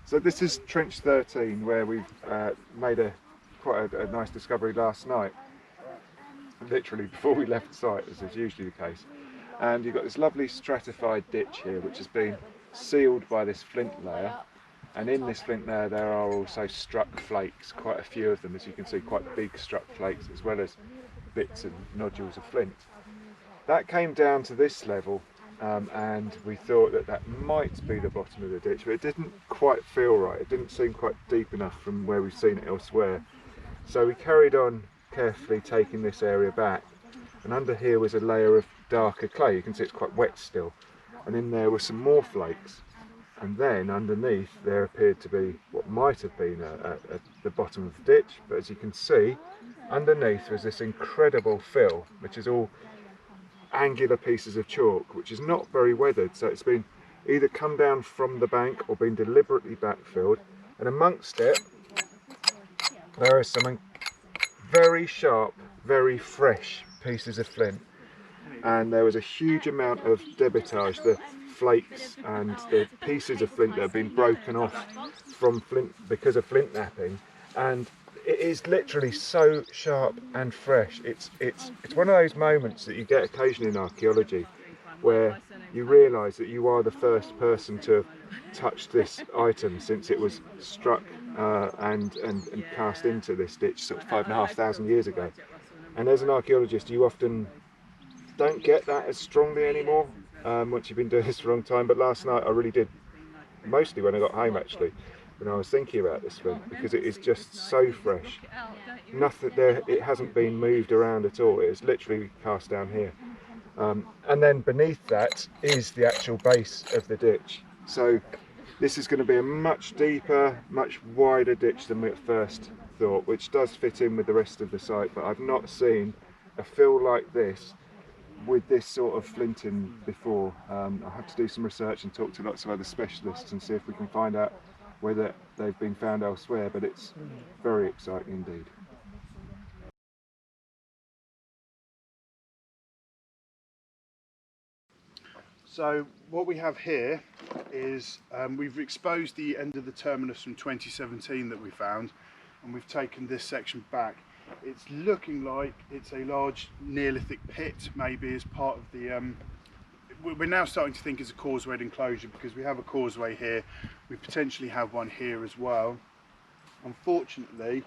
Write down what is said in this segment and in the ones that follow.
So this is trench 13, where we've made quite a nice discovery last night, literally before we left the site, as is usually the case. And you've got this lovely stratified ditch here, which has been sealed by this flint layer. And in this flint layer there are also struck flakes, quite a few of them, as you can see, quite big struck flakes, as well as bits and nodules of flint. That came down to this level, and we thought that that might be the bottom of the ditch, but it didn't quite feel right. It didn't seem quite deep enough from where we've seen it elsewhere. So we carried on carefully taking this area back, and under here was a layer of darker clay. You can see it's quite wet still, and in there were some more flakes. And then underneath there appeared to be what might have been at the bottom of the ditch, but as you can see, underneath was this incredible fill, which is all angular pieces of chalk, which is not very weathered, so it's been either come down from the bank or been deliberately backfilled. And amongst it there are some very sharp, very fresh pieces of flint, and there was a huge amount of debitage, the flakes and the pieces of flint that have been broken off from flint because of flint napping, and it is literally so sharp and fresh. It's one of those moments that you get occasionally in archaeology where you realise that you are the first person to have touched this item since it was struck and cast into this ditch sort of 5,500 years ago. And as an archaeologist, you often don't get that as strongly anymore once you've been doing this for a long time, but last night I really did, mostly when I got home actually, when I was thinking about this flint, because it is just so fresh. Nothing there, it hasn't been moved around at all, it's literally cast down here. And then beneath that is the actual base of the ditch. So this is going to be a much deeper, much wider ditch than we at first thought, which does fit in with the rest of the site, but I've not seen a fill like this with this sort of flint in before. I have to do some research and talk to lots of other specialists and see if we can find out whether they've been found elsewhere, but it's very exciting indeed. So what we have here is we've exposed the end of the terminus from 2017 that we found, and we've taken this section back. It's looking like it's a large Neolithic pit, maybe as part of the we're now starting to think it's a causewayed enclosure, because we have a causeway here, we potentially have one here as well. Unfortunately,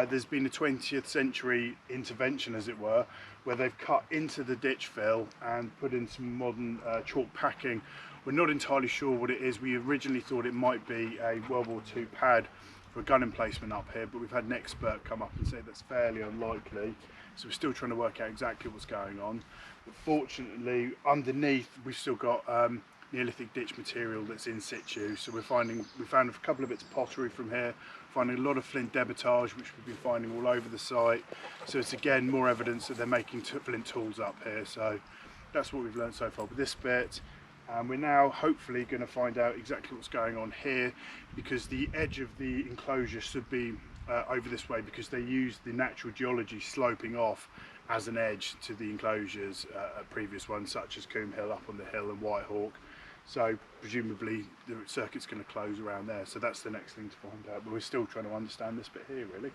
there's been a 20th century intervention, as it were, where they've cut into the ditch fill and put in some modern chalk packing. We're not entirely sure what it is. We originally thought it might be a World War II pad for a gun emplacement up here, but we've had an expert come up and say that's fairly unlikely. So we're still trying to work out exactly what's going on. But fortunately, underneath we've still got Neolithic ditch material that's in situ. So we found a couple of bits of pottery from here, finding a lot of flint debitage, which we've been finding all over the site. So it's again more evidence that they're making flint tools up here. So that's what we've learned so far with this bit. And we're now hopefully going to find out exactly what's going on here, because the edge of the enclosure should be over this way, because they use the natural geology sloping off as an edge to the enclosures at previous ones, such as Coombe Hill up on the hill and Whitehawk. So presumably the circuit's going to close around there. So that's the next thing to find out, but we're still trying to understand this bit here really.